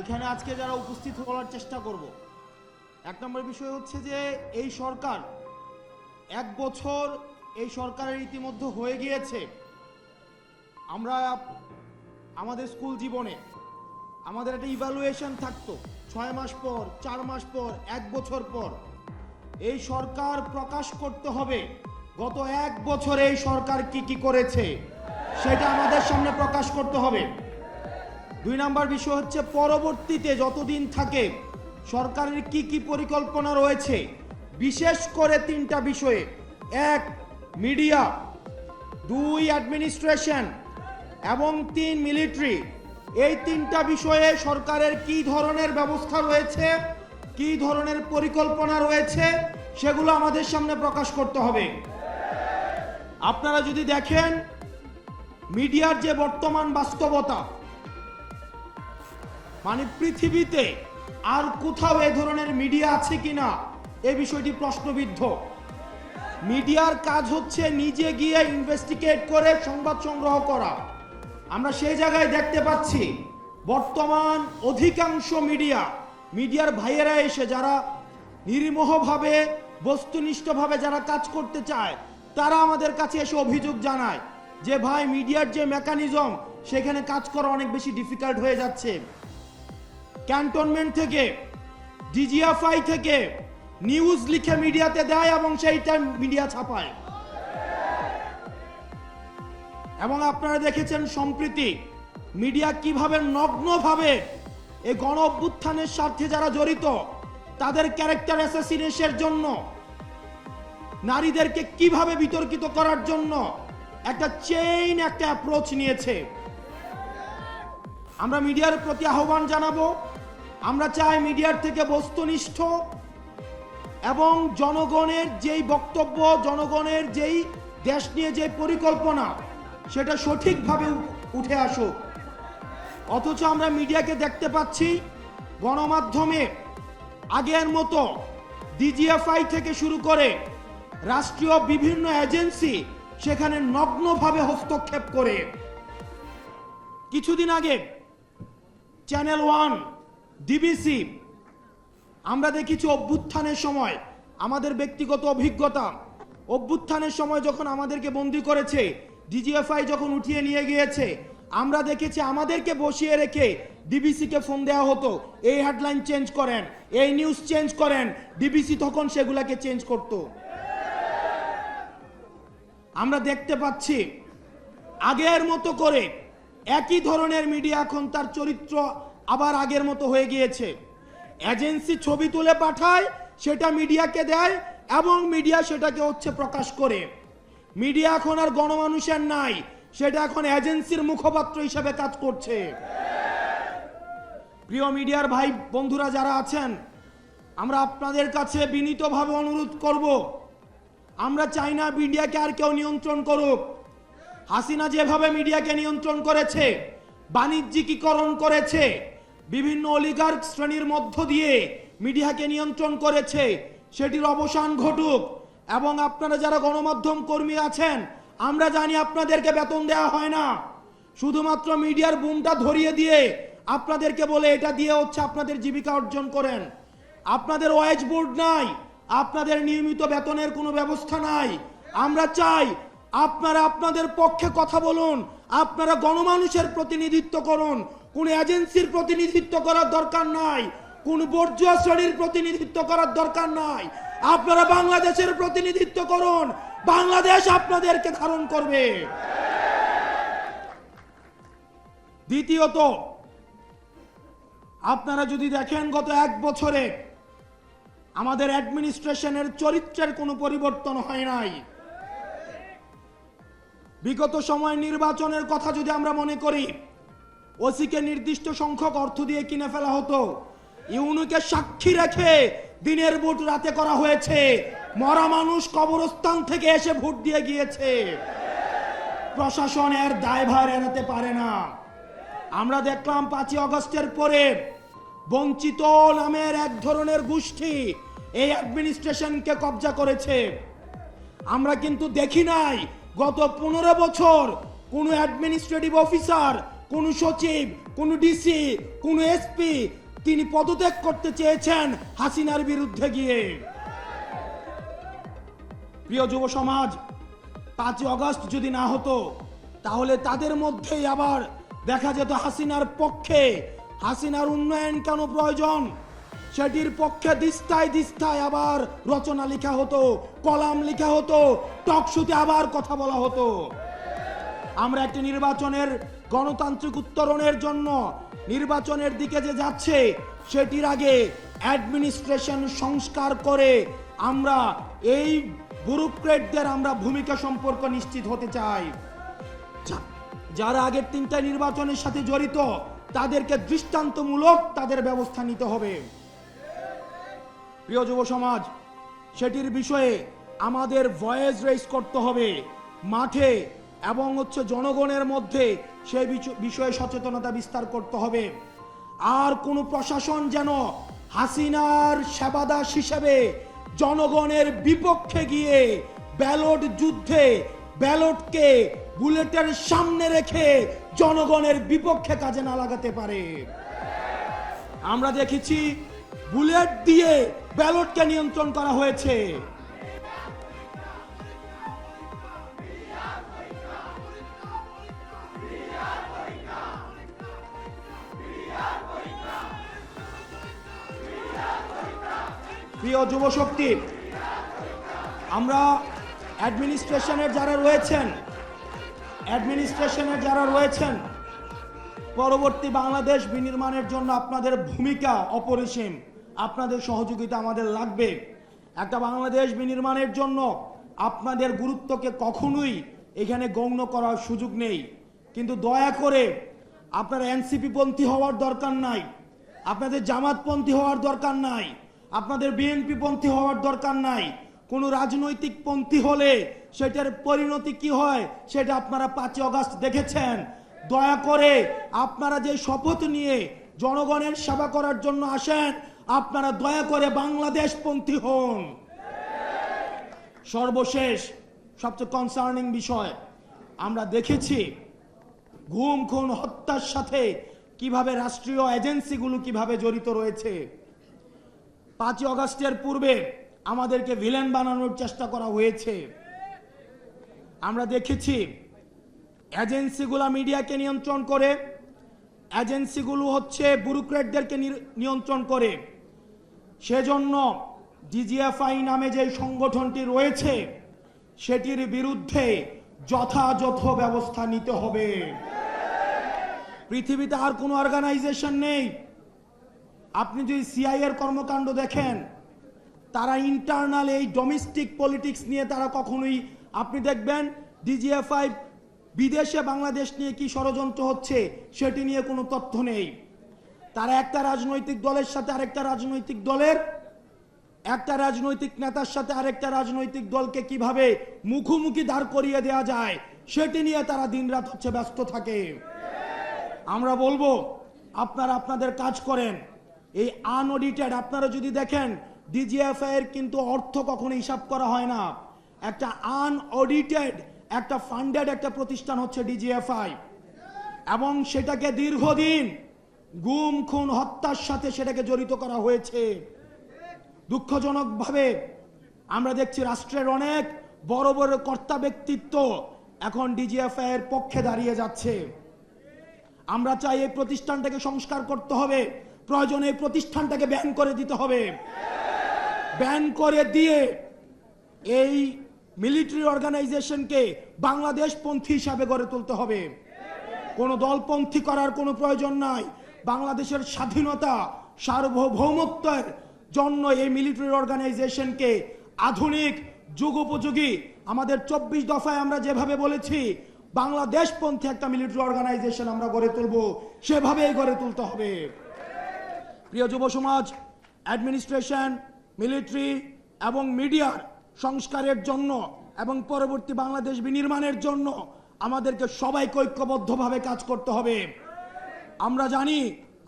এখানে আজকে যারা উপস্থিত হওয়ার চেষ্টা করব, এক নম্বর বিষয় হচ্ছে যে এই সরকার এক বছর এই সরকারের ইতিমধ্যে হয়ে গিয়েছে। আমরা আমাদের স্কুল জীবনে আমাদের একটা ইভ্যালুয়েশন থাকতো 6 মাস পর, 4 মাস পর, 1 বছর পর। এই সরকার প্রকাশ করতে হবে গত 1 বছরে এই সরকার কি কি করেছে, সেটা আমাদের সামনে প্রকাশ করতে হবে। 2 নম্বর বিষয় হচ্ছে পরবর্তীতে যতদিন থাকে সরকারের কি কি পরিকল্পনা রয়েছে, বিশেষ করে 3টা বিষয়ে: 1 মিডিয়া, 2 অ্যাডমিনিস্ট্রেশন এবং 3 মিলিটারি। এই 3টা বিষয়ে সরকারের কি ধরনের ব্যবস্থা রয়েছে, কি ধরনের পরিকল্পনা রয়েছে, সেগুলো আমাদের সামনে প্রকাশ করতে হবে। আপনারা যদি দেখেন মিডিয়ার যে বর্তমান বাস্তবতা, মানে পৃথিবীতে আর কোথাও এ ধরনের মিডিয়া আছে কিনা এই বিষয়টি প্রশ্নবিদ্ধ। মিডিয়ার কাজ হচ্ছে নিজে গিয়ে ইনভেস্টিগেট করে সংবাদ সংগ্রহ করা। আমরা সেই জায়গায় দেখতে পাচ্ছি বর্তমান অধিকাংশ মিডিয়ার ভাইয়েরা এসে যারা নির্মোহভাবে বস্তুনিষ্ঠভাবে যারা কাজ করতে চায়, তারা আমাদের কাছে এসে অভিযোগ জানায় যে ভাই, মিডিয়ার যে মেকানিজম সেখানে কাজ করা অনেক বেশি ডিফিকাল্ট হয়ে যাচ্ছে। ক্যান্টনমেন্ট থেকে, ডিজিএফআই থেকে নিউজ লিখে মিডিয়াতে দেয় এবং সেইটা মিডিয়া ছাপায়। এবং আপনারা দেখেছেন সম্প্রতি মিডিয়া কিভাবে নগ্নভাবে এই গণ অভ্যুত্থানের স্বার্থে যারা জড়িত তাদের ক্যারেক্টার অ্যাসাসিনেশনের জন্য, নারীদেরকে কিভাবে বিতর্কিত করার জন্য একটা অ্যাপ্রোচ নিয়েছে। আমরা মিডিয়ার প্রতি আহ্বান জানাবো। আমরা চাই মিডিয়ার থেকে বস্তুনিষ্ঠ এবং জনগণের যেই বক্তব্য, জনগণের যেই দেশ নিয়ে যে পরিকল্পনা, সেটা সঠিকভাবে উঠে আসুক। অথচ আমরা মিডিয়াকে দেখতে পাচ্ছি গণমাধ্যমে আগের মতো ডিজিএফআই থেকে শুরু করে রাষ্ট্রীয় বিভিন্ন এজেন্সি সেখানে নগ্নভাবে হস্তক্ষেপ করে। কিছুদিন আগে চ্যানেল 1, ডিবিসি, আমরা দেখেছি অভ্যুত্থানের সময় আমাদের ব্যক্তিগত অভিজ্ঞতা, অভ্যুত্থানের সময় যখন আমাদেরকে বন্দী করেছে, ডিজিএফআই যখন উঠিয়ে নিয়ে গিয়েছে, আমরা দেখেছি আমাদেরকে বসিয়ে রেখে ডিবিসিকে ফোন দেওয়া হতো, এই হেডলাইন চেঞ্জ করেন, এই নিউজ চেঞ্জ করেন। ডিবিসি তখন সেগুলাকে চেঞ্জ করত। আমরা দেখতে পাচ্ছি আগের মতো করে একই ধরনের মিডিয়া এখন তার চরিত্র আবার আগের মতো হয়ে গিয়েছে। এজেন্সি ছবি তুলে পাঠায়, সেটা মিডিয়াকে দেয় এবং মিডিয়া সেটাকে প্রকাশ করে। মিডিয়া এখন আর গণমানুষের নাই, সেটা এখন এজেন্সির মুখপাত্র হিসেবে কাজ করছে। প্রিয় মিডিয়ার ভাই বন্ধুরা যারা আছেন, আমরা আপনাদের কাছে বিনীতভাবে অনুরোধ করব, আমরা চাই না মিডিয়াকে আর কেউ নিয়ন্ত্রণ করুক। হাসিনা যেভাবে মিডিয়াকে নিয়ন্ত্রণ করেছে, বাণিজ্যিকীকরণ করেছে, বিভিন্ন অলিগার্ক শ্রেণীর মধ্য দিয়ে মিডিয়াকে নিয়ন্ত্রণ করেছে, সেটির অবসান ঘটুক। এবং আপনারা যারা গণমাধ্যম কর্মী আছেন, আমরা জানি আপনাদেরকে বেতন দেওয়া হয় না, শুধুমাত্র মিডিয়ার বুমটা ধরিয়ে দিয়ে আপনাদেরকে বলে এটা দিয়ে আপনাদের জীবিকা অর্জন করেন। আপনাদের ওয়েজ বোর্ড নাই, আপনাদের নিয়মিত বেতনের কোনো ব্যবস্থা নাই। আমরা চাই আপনারা আপনাদের পক্ষে কথা বলুন, আপনারা গণমানুষের প্রতিনিধিত্ব করুন। কোন এজেন্সির প্রতিনিধিত্ব করার দরকার নাই, কোন বর্জুয়া শ্রেণীর প্রতিনিধিত্ব করার দরকার নাই। আপনারা বাংলাদেশের প্রতিনিধিত্ব করুন, বাংলাদেশ আপনাদেরকে ধারণ করবে। দ্বিতীয়ত, আপনারা যদি দেখেন গত 1 বছরে আমাদের অ্যাডমিনিস্ট্রেশনের চরিত্রের কোনো পরিবর্তন হয় নাই। বিগত সময় নির্বাচনের কথা যদি আমরা মনে করি, ওসিকে নির্দিষ্ট সংখ্যক অর্থ দিয়ে কিনে ফেলা হতো, ইউনুকে সাক্ষী রেখে দিনের ভোট রাতে করা হয়েছে, মরা মানুষ কবরস্থান থেকে এসে ভোট দিয়ে গিয়েছে। প্রশাসন এর দায়ভার এড়াতে পারে না। আমরা দেখলাম 5ই আগস্টের পরে বঞ্চিত নামের এক ধরনের গোষ্ঠী এই অ্যাডমিনিস্ট্রেশনকে কবজা করেছে। আমরা কিন্তু দেখি নাই গত 15 বছর কোন অ্যাডমিনিস্ট্রেটিভ অফিসার কোন সচিব, কোন ডিসি, কোন এসপি তিনি পদত্যাগ করতে চেয়েছেন হাসিনার বিরুদ্ধে গিয়ে। প্রিয় যুব সমাজ, 5 আগস্ট যদি না হতো তাহলে তাদের মধ্যেই আবার দেখা যেত হাসিনার পক্ষে, হাসিনার উন্নয়ন কেন প্রয়োজন সেটির পক্ষে দিস্তায় দিস্তায় আবার রচনা লেখা হতো, কলাম লেখা হতো, টকশোতে আবার কথা বলা হতো। আমরা একটি নির্বাচনের গণতান্ত্রিক উত্তরণের জন্য নির্বাচনের দিকে যে যাচ্ছে সেটির আগে অ্যাডমিনিস্ট্রেশন সংস্কার করে আমরা এই ব্যুরোক্রেটদের আমরা ভূমিকা সম্পর্ক নিশ্চিত হতে চাই। যারা আগের 3টা নির্বাচনের সাথে জড়িত তাদেরকে দৃষ্টান্তমূলক তাদের ব্যবস্থা নিতে হবে। প্রিয় যুব সমাজ, সেটির বিষয়ে আমাদের ভয়েস রেইজ করতে হবে মাঠে এবং জনগণের মধ্যে সেই বিষয়ে সচেতনতা বিস্তার করতে হবে। আর কোন প্রশাসন যেন হাসিনার সেবাদাস হিসেবে জনগণের বিপক্ষে গিয়ে ব্যালট যুদ্ধে ব্যালটকে বুলেটের সামনে রেখে জনগণের বিপক্ষে কাজে না লাগাতে পারে। আমরা দেখেছি বুলেট দিয়ে ব্যালটকে নিয়ন্ত্রণ করা হয়েছে। প্রিয় যুব শক্তি, আমরা অ্যাডমিনিস্ট্রেশনের যারা রয়েছেন পরবর্তী বাংলাদেশ বিনির্মাণের জন্য আপনাদের ভূমিকা অপরিসীম, আপনাদের সহযোগিতা আমাদের লাগবে। একটা বাংলাদেশ বিনির্মাণের জন্য আপনাদের গুরুত্বকে কখনোই এখানে গণ্য করার সুযোগ নেই। কিন্তু দয়া করে আপনারা এনসিপি পন্থী হওয়ার দরকার নাই, আপনাদের জামাতপন্থী হওয়ার দরকার নাই, আপনাদের বিএনপি পন্থী হওয়ার দরকার নাই। কোন রাজনৈতিক পন্থী হলে সেটার পরিণতি কি হয় সেটা আপনারা 5 আগস্ট দেখেছেন। দয়া করে আপনারা যে শপথ নিয়ে জনগণের সেবা করার জন্য আসেন, আপনারা দয়া করে বাংলাদেশ পন্থী হন। সর্বশেষ সবচেয়ে কনসার্নিং বিষয়, আমরা দেখেছি গুম খুন হত্যার সাথে কিভাবে রাষ্ট্রীয় এজেন্সিগুলো কিভাবে জড়িত রয়েছে। 5 আগস্টের পূর্বে আমাদেরকে ভিলেন বানানোর চেষ্টা করা হয়েছে। আমরা দেখেছি এজেন্সিগুলো মিডিয়াকে নিয়ন্ত্রণ করে, এজেন্সিগুলো ব্যুরোক্রেটদেরকে নিয়ন্ত্রণ করে। সেজন্য ডিজিএফআই নামে যে সংগঠনটি রয়েছে সেটির বিরুদ্ধে যথাযথ ব্যবস্থা নিতে হবে। পৃথিবীতে আর কোনো অর্গানাইজেশন নেই। আপনি যদি সিআইএ এর কর্মকাণ্ড দেখেন, তারা ইন্টারনাল এই ডোমেস্টিক পলিটিক্স নিয়ে তারা কখনোই, আপনি দেখবেন ডিজিএফআই বিদেশে বাংলাদেশ নিয়ে কি ষড়যন্ত্র হচ্ছে সেটি নিয়ে কোনো তথ্য নেই। তারা একটা রাজনৈতিক দলের সাথে আরেকটা রাজনৈতিক দলের, একটা রাজনৈতিক নেতার সাথে আরেকটা রাজনৈতিক দলকে কিভাবে মুখোমুখি দাঁড় করিয়ে দেওয়া যায় সেটি নিয়ে তারা দিনরাত ব্যস্ত থাকে। আমরা বলবো আপনারা আপনাদের কাজ করেন। এই আনঅডিটেড, আপনারা যদি দেখেন ডিজিএফআই এর কিন্তু অর্থ কখনো হিসাব করা হয় না। একটা আনঅডিটেড একটা ফান্ডেড একটা প্রতিষ্ঠান হচ্ছে ডিজিএফআই, এবং সেটাকে দীর্ঘদিন গুম খুন হত্যার সাথে সেটাকে জড়িত করা হয়েছে। দুঃখজনকভাবে আমরা দেখছি রাষ্ট্রের অনেক বড় বড় কর্তা ব্যক্তিত্ব এখন ডিজিএফআই এর পক্ষে দাঁড়িয়ে যাচ্ছে। আমরা চাই এই প্রতিষ্ঠানটাকে সংস্কার করতে হবে, প্রয়োজনে এই প্রতিষ্ঠানটাকে ব্যান করে দিতে হবে। ব্যান করে দিয়ে এই মিলিটারি অর্গানাইজেশনকে বাংলাদেশ পন্থী হিসাবে গড়ে তুলতে হবে। কোনো দলপন্থী করার কোনো প্রয়োজন নাই। বাংলাদেশের স্বাধীনতা সার্বভৌমত্বের জন্য এই মিলিটারি অর্গানাইজেশনকে আধুনিক যুগোপযোগী, আমাদের 24 দফায় আমরা যেভাবে বলেছি বাংলাদেশ পন্থী একটা মিলিটারি অর্গানাইজেশন আমরা গড়ে তুলব, সেভাবেই গড়ে তুলতে হবে। প্রিয় যুব সমাজ, অ্যাডমিনিস্ট্রেশন, মিলিটারি এবং মিডিয়ার সংস্কারের জন্য এবং পরবর্তী বাংলাদেশ বিনির্মাণের জন্য আমাদেরকে সবাইকে ঐক্যবদ্ধভাবে কাজ করতে হবে। আমরা জানি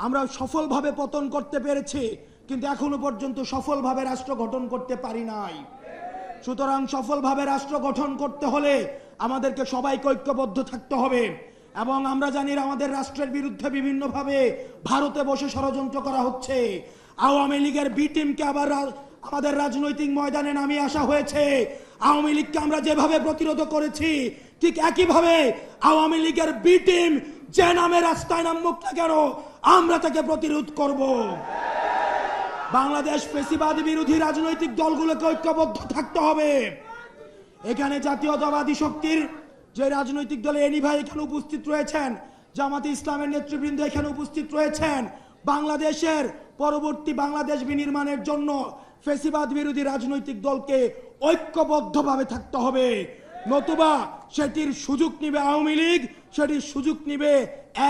আমরা সফলভাবে পতন করতে পেরেছি, কিন্তু এখনো পর্যন্ত সফলভাবে রাষ্ট্র গঠন করতে পারি নাই। সুতরাং সফলভাবে রাষ্ট্র গঠন করতে হলে আমাদেরকে সবাইকে ঐক্যবদ্ধ থাকতে হবে। এবং আমরা জানি আমাদের রাষ্ট্রের বিরুদ্ধে বিভিন্নভাবে ভারতে বসে ষড়যন্ত্র করা হচ্ছে। আওয়ামী লীগের বি টিমকে আবার আমাদের রাজনৈতিক ময়দানে নামিয়ে আসা হয়েছে। আওয়ামী লীগকে আমরা যেভাবে প্রতিরোধ করেছি ঠিক একইভাবে আওয়ামী লীগের বি টিম যে নামে রাস্তায় নামুক না কেন আমরা তাকে প্রতিরোধ করব। বাংলাদেশ ফ্যাসিবাদী বিরোধী রাজনৈতিক দলগুলোকে ঐক্যবদ্ধ থাকতে হবে। এখানে জাতীয়তাবাদী শক্তির যে রাজনৈতিক দলে এনি ভাই এখানে উপস্থিত রয়েছেন, জামাতে ইসলামের নেতৃবৃন্দ এখানে উপস্থিত রয়েছেন। বাংলাদেশের পরবর্তী বাংলাদেশ বিনির্মাণের জন্য ফ্যাসিবাদ বিরোধী রাজনৈতিক দলকে ঐক্যবদ্ধভাবে থাকতে হবে, নতুবা সেটির সুযোগ নিবে আওয়ামী লীগ, সেটির সুযোগ নিবে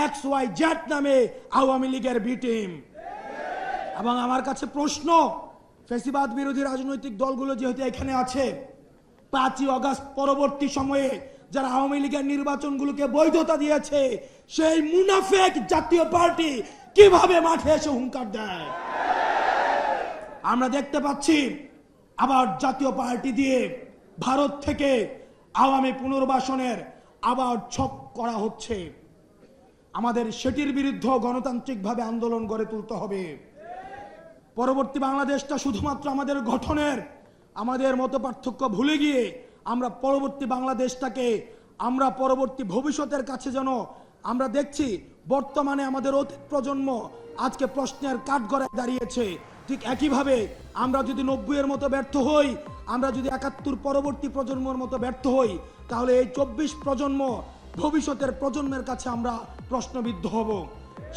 XYZ নামে আওয়ামী লীগের বি টিম। এবং আমার কাছে প্রশ্ন, ফ্যাসিবাদ বিরোধী রাজনৈতিক দলগুলো যেহেতু এখানে আছে, 5ই আগস্ট পরবর্তী সময়ে যারা আওয়ামী লীগের নির্বাচনগুলোকে বৈধতা দিয়েছে সেই মুনাফেক জাতীয় পার্টি কিভাবে মাঠে এসে হুঙ্কার দেয়? আমরা দেখতে পাচ্ছি আবার জাতীয় পার্টি দিয়ে ভারত থেকে আওয়ামী পুনর্বাসনের আবার ছক করা হচ্ছে। আমাদের সেটির বিরুদ্ধে গণতান্ত্রিকভাবে আন্দোলন গড়ে তুলতে হবে। পরবর্তী বাংলাদেশটা শুধুমাত্র আমাদের গঠনের, আমাদের মত পার্থক্য ভুলে গিয়ে আমরা পরবর্তী বাংলাদেশটাকে আমরা পরবর্তী ভবিষ্যতের কাছে যেন আমরা দেখছি বর্তমানে আমাদের অতীত প্রজন্ম আজকে প্রশ্নের কাঠগড়ায় দাঁড়িয়েছে, ঠিক একইভাবে আমরা যদি 90-এর মতো ব্যর্থ হই, আমরা যদি 71 পরবর্তী প্রজন্মের মতো ব্যর্থ হই, তাহলে এই 24 প্রজন্ম ভবিষ্যতের প্রজন্মের কাছে আমরা প্রশ্নবিদ্ধ হব।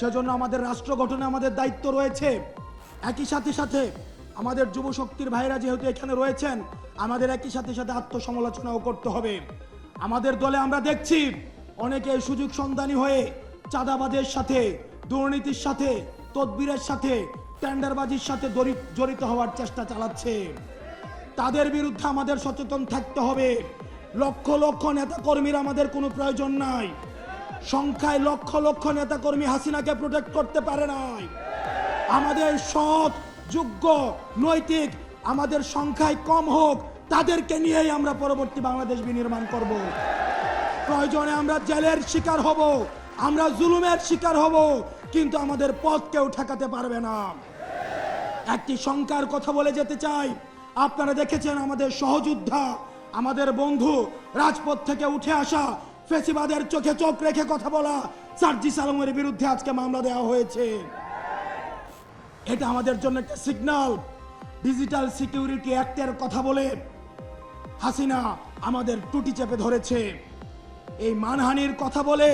সেজন্য আমাদের রাষ্ট্র গঠনে আমাদের দায়িত্ব রয়েছে। একই সাথে সাথে আমাদের যুব শক্তির ভাইরা যেহেতু এখানে রয়েছেন, আমাদের একই সাথে সাথে আত্মসমালোচনাও করতে হবে। আমাদের দলে আমরা দেখছি অনেকে সুযোগ সন্ধানী হয়ে চাঁদাবাজের সাথে, দুর্নীতির সাথে, তদবিরের সাথে, টেন্ডারবাজির সাথে জড়িত হওয়ার চেষ্টা চালাচ্ছে। তাদের বিরুদ্ধে আমাদের সচেতন থাকতে হবে। লক্ষ লক্ষ নেতাকর্মীর আমাদের কোনো প্রয়োজন নাই। সংখ্যায় লক্ষ লক্ষ নেতাকর্মী হাসিনাকে প্রোটেক্ট করতে পারে নাই। আমাদের সৎ, যোগ্য, নৈতিক, আমাদের সংখ্যায় কম হোক, তাদেরকে নিয়েই আমরা পরবর্তী বাংলাদেশ বিনির্মাণ করব। প্রয়োজনে আমরা জেলের শিকার হব, আমরা জুলুমের শিকার হব, কিন্তু আমাদের পথ কেউ ঠেকাতে পারবে না। একটি সংখ্যার কথা বলে যেতে চাই। আপনারা দেখেছেন আমাদের সহযোদ্ধা, আমাদের বন্ধু, রাজপথ থেকে উঠে আসা, ফ্যাসিবাদের চোখে চোখ রেখে কথা বলা সার্জিস আলমের বিরুদ্ধে আজকে মামলা দেওয়া হয়েছে। এটা আমাদের জন্য একটা সিগন্যাল। ডিজিটাল সিকিউরিটি অ্যাক্টের কথা বলে হাসিনা আমাদের টুটি চেপে ধরেছে। এই মানহানির কথা বলে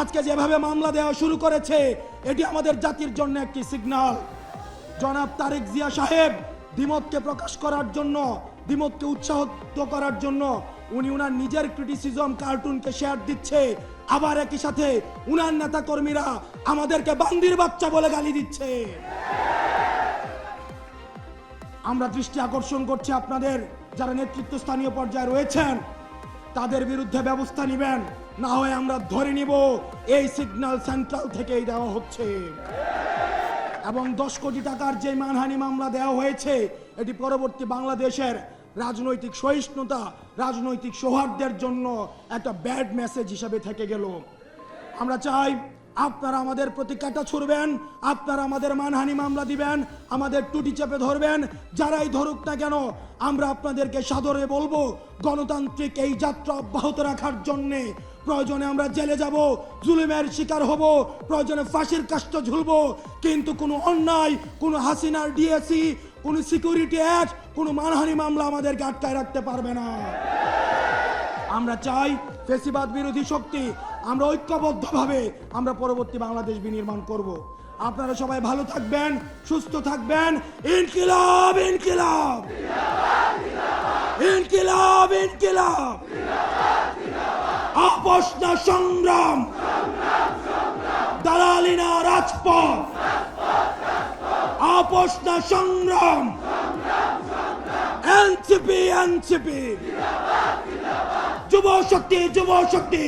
আজকে যেভাবে মামলা দেওয়া শুরু করেছে, এটি আমাদের জাতির জন্য একটি সিগন্যাল। জনাব তারেক জিয়া সাহেব দ্বিমতকে প্রকাশ করার জন্য, দ্বিমতকে উৎসাহিত করার জন্য উনি উনার নিজের ক্রিটিসিজম কার্টুনকে শেয়ার দিচ্ছে, আবার একই সাথে উনার নেতা কর্মীরা আমাদেরকে বান্দির বাচ্চা বলে গালি দিচ্ছে। আমরা দৃষ্টি আকর্ষণ করছি আপনাদের যারা নেতৃত্বস্থানীয় পর্যায়ে রয়েছেন, তাদের বিরুদ্ধে ব্যবস্থা নেবেন, না হয় আমরা ধরে নিব এই সিগন্যাল সেন্ট্রাল থেকেই দেওয়া হচ্ছে। এবং 10 কোটি টাকার যে মানহানি মামলা দেওয়া হয়েছে, এটি পরবর্তী বাংলাদেশের রাজনৈতিক সহিষ্ণুতা, রাজনৈতিক সৌহার্দ্যের জন্য একটা ব্যাড মেসেজ হিসেবে থেকে গেল। আমরা চাই আপনারা আমাদের প্রতি কাঁটা ছুড়বেন, আপনারা আমাদের মানহানি মামলা দিবেন, আমাদের টুটি চেপে ধরবেন, যারাই ধরুক না কেন আমরা আপনাদেরকে সাদরে বলবো গণতান্ত্রিক এই যাত্রা অব্যাহত রাখার জন্যে প্রয়োজনে আমরা জেলে যাব, জুলুমের শিকার হব, প্রয়োজনে ফাঁসির কাষ্ঠ ঝুলবো, কিন্তু কোনো অন্যায়, কোনো হাসিনার ডিএসি, কোনো সিকিউরিটি অ্যাক্ট, কোনো মানহানি মামলা আমাদেরকে আটকায় রাখতে পারবে না। আমরা চাই ফ্যাসিবাদ বিরোধী শক্তি আমরা ঐক্যবদ্ধভাবে আমরা পরবর্তী বাংলাদেশ বিনির্মাণ করব। আপনারা সবাই ভালো থাকবেন, সুস্থ থাকবেন। ইনকিলাব ইনকিলাব ইনকিলাব ইনকিলাব, আপোষ না সংগ্রাম, দালালি না রাজপথ, আপোষ না সংগ্রাম, এনসিপি এনসিপি, যুব শক্তি যুব শক্তি।